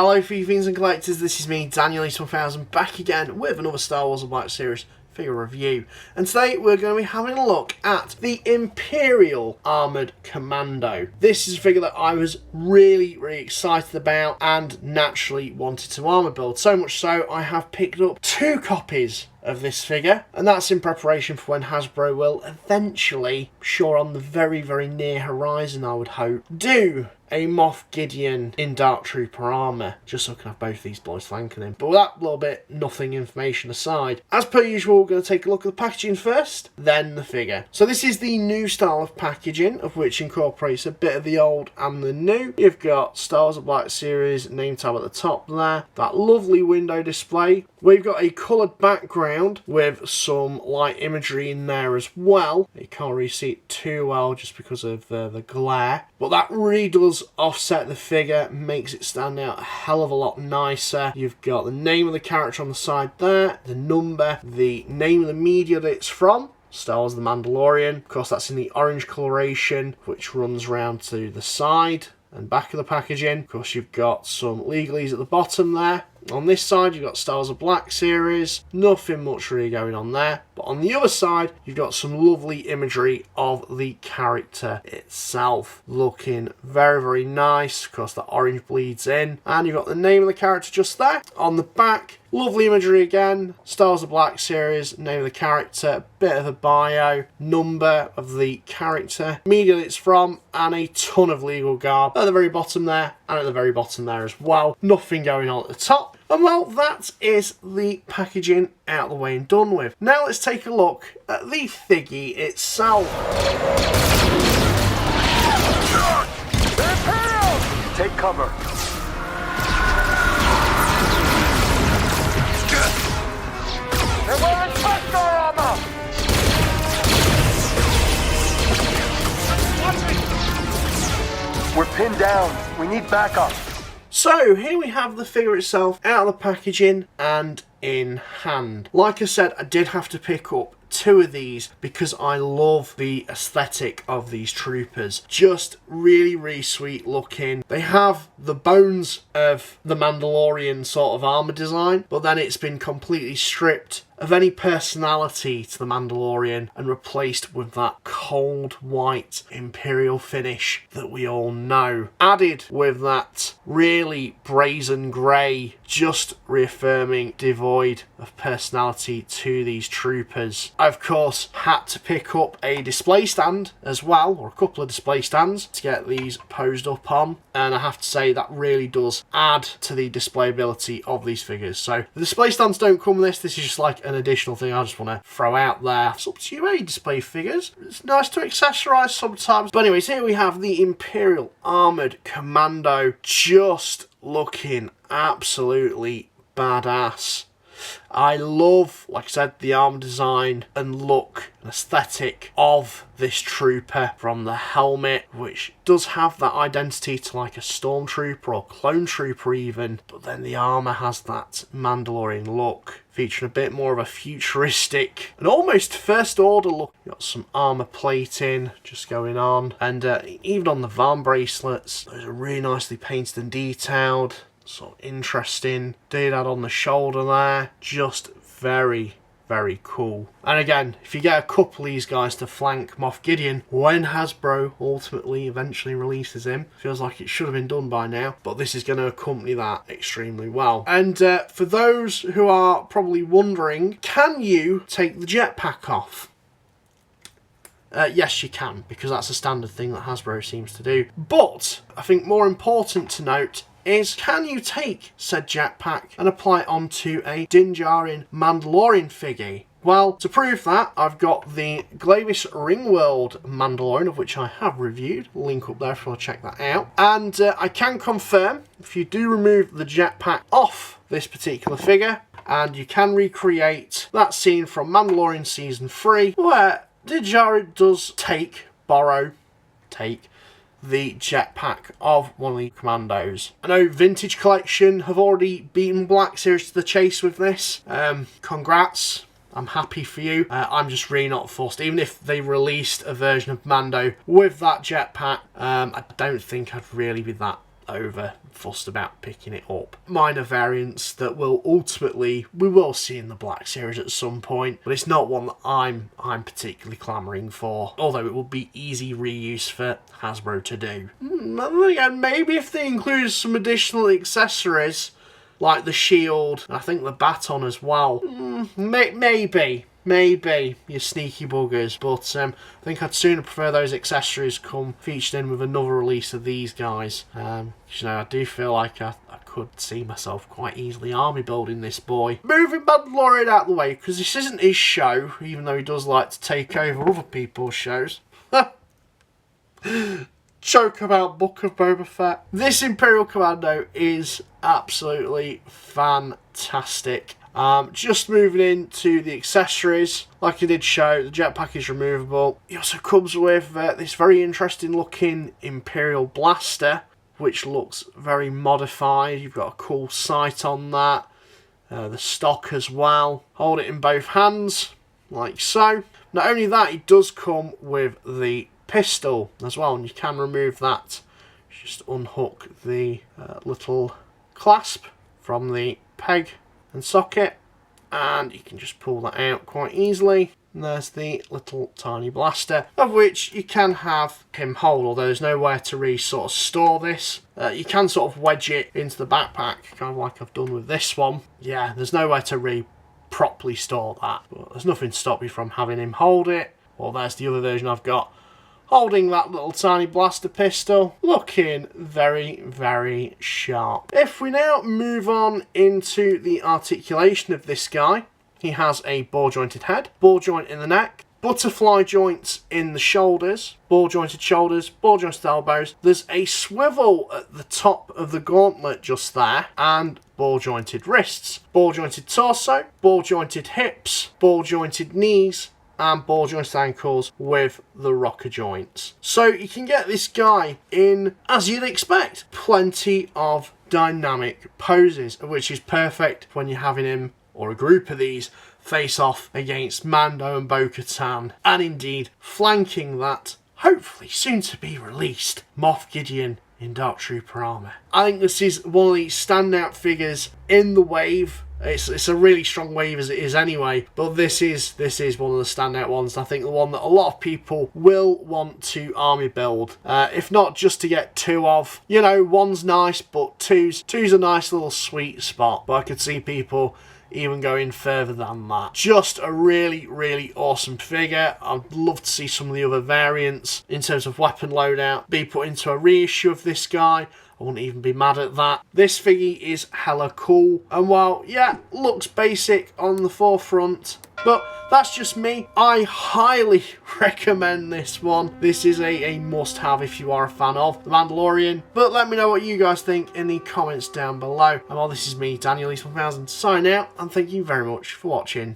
Hello FIGGIE fiends and collectors, this is me, Daniel East1000, back again with another Star Wars Black Series figure review. And today we're going to be having a look at the Imperial Armoured Commando. This is a figure that I was really excited about and naturally wanted to armour build. So much so, I have picked up 2 copies of this figure, and that's in preparation for when Hasbro will eventually, sure on the very near horizon I would hope, do a Moff Gideon in Dark Trooper armour, just so I can have both these boys flanking him. But with that little bit nothing information aside, as per usual, we're going to take a look at the packaging first, then the figure. So this is the new style of packaging, of which incorporates a bit of the old and the new. You've got Star Wars Black Series name tab at the top there, that lovely window display. We've got a coloured background with some light imagery in there as well. You can't really see it too well just because of the glare, but that really does offset the figure, makes it stand out a hell of a lot nicer. You've got the name of the character on the side there, the number, the name of the media that it's from, Star Wars The Mandalorian. Of course, that's in the orange coloration, which runs round to the side and back of the packaging. Of course, you've got some legalese at the bottom there. On this side, you've got Star Wars Black Series. Nothing much really going on there. But on the other side, you've got some lovely imagery of the character itself. Looking very nice. Of course, the orange bleeds in. And you've got the name of the character just there. On the back, lovely imagery again. Star Wars Black Series, name of the character, bit of a bio, number of the character, media that it's from, and a ton of legal garb at the very bottom there, and at the very bottom there as well. Nothing going on at the top. And well, that is the packaging out of the way and done with. Now let's take a look at the figgy itself. Imperial! Take cover. They're wearing beskar armor! We're pinned down. We need backup. So here we have the figure itself out of the packaging and in hand. Like I said, I did have to pick up 2 of these because I love the aesthetic of these troopers. Just really sweet looking. They have the bones of the Mandalorian sort of armor design, but then it's been completely stripped of any personality to the Mandalorian and replaced with that cold white Imperial finish that we all know. Added with that really brazen grey, just reaffirming devoid of personality to these troopers. I of course had to pick up a display stand as well, or a couple of display stands to get these posed up on, and I have to say that really does add to the displayability of these figures. So the display stands don't come with this is just like an additional thing I just want to throw out there. It's up to you, display figures. It's nice to accessorise sometimes. But anyways, here we have the Imperial Armoured Commando, just looking absolutely badass. I love, like I said, the arm design and look and aesthetic of this trooper, from the helmet, which does have that identity to like a stormtrooper or clone trooper even, but then the armour has that Mandalorian look, featuring a bit more of a futuristic and almost first order look. You've got some armour plating just going on, and even on the Varn bracelets, those are really nicely painted and detailed. So interesting. Did add on the shoulder there. Just very cool. And again, if you get a couple of these guys to flank Moff Gideon when Hasbro ultimately eventually releases him, feels like it should have been done by now, but this is going to accompany that extremely well. And for those who are probably wondering, can you take the jetpack off? Yes, you can, because that's a standard thing that Hasbro seems to do. But I think more important to note is, can you take said jetpack and apply it onto a Din Djarin Mandalorian figgy? Well, to prove that, I've got the Glavis Ringworld Mandalorian, of which I have reviewed. Link up there if you want to check that out. And I can confirm, if you do remove the jetpack off this particular figure, and you can recreate that scene from Mandalorian Season 3, where Din Djarin does take the jetpack of one of the commandos. I know Vintage Collection have already beaten Black Series to the chase with this. Congrats. I'm happy for you. I'm just really not fussed. Even if they released a version of Mando with that jetpack, I don't think I'd really be that over fussed about picking it up. Minor variants that will ultimately, we will see in the Black Series at some point, but it's not one that I'm particularly clamouring for, although it will be easy reuse for Hasbro to do. Again, maybe if they include some additional accessories, like the shield, I think the baton as well, Maybe, you sneaky buggers, but I think I'd sooner prefer those accessories come featured in with another release of these guys. I do feel like I could see myself quite easily army building this boy. Moving Mandalorian out of the way, because this isn't his show, even though he does like to take over other people's shows. Joke about Book of Boba Fett. This Imperial Commando is absolutely fantastic. Just moving into the accessories, like I did show, the jetpack is removable. It also comes with this very interesting looking Imperial blaster, which looks very modified. You've got a cool sight on that. The stock as well. Hold it in both hands, like so. Not only that, it does come with the pistol as well, and you can remove that. Just unhook the little clasp from the peg and socket, and you can just pull that out quite easily. And there's the little tiny blaster, of which you can have him hold, although there's nowhere to really sort of store this. You can sort of wedge it into the backpack, kind of like I've done with this one. Yeah, there's nowhere to really properly store that, but there's nothing to stop you from having him hold it. Well, there's the other version I've got, holding that little tiny blaster pistol, looking very, very sharp. If we now move on into the articulation of this guy, he has a ball jointed head, ball joint in the neck, butterfly joints in the shoulders, ball jointed elbows. There's a swivel at the top of the gauntlet just there, and ball jointed wrists, ball jointed torso, ball jointed hips, ball jointed knees, and ball jointed ankles with the rocker joints. So you can get this guy in, as you'd expect, plenty of dynamic poses, which is perfect when you're having him, or a group of these, face off against Mando and Bo-Katan, and indeed flanking that, hopefully soon to be released, Moff Gideon in Dark Trooper armour. I think this is one of the standout figures in the wave. It's a really strong wave as it is anyway, but this is one of the standout ones. I think the one that a lot of people will want to army build, if not just to get two of. You know, one's nice, but two's a nice little sweet spot. But I could see people even going further than that. Just a really, really awesome figure. I'd love to see some of the other variants in terms of weapon loadout be put into a reissue of this guy. I wouldn't even be mad at that. This figgy is hella cool, and while, yeah, looks basic on the forefront, but that's just me. I highly recommend this one. This is a must-have if you are a fan of The Mandalorian. But let me know what you guys think in the comments down below. And while this is me, Daniel East 1000, signing out, and thank you very much for watching.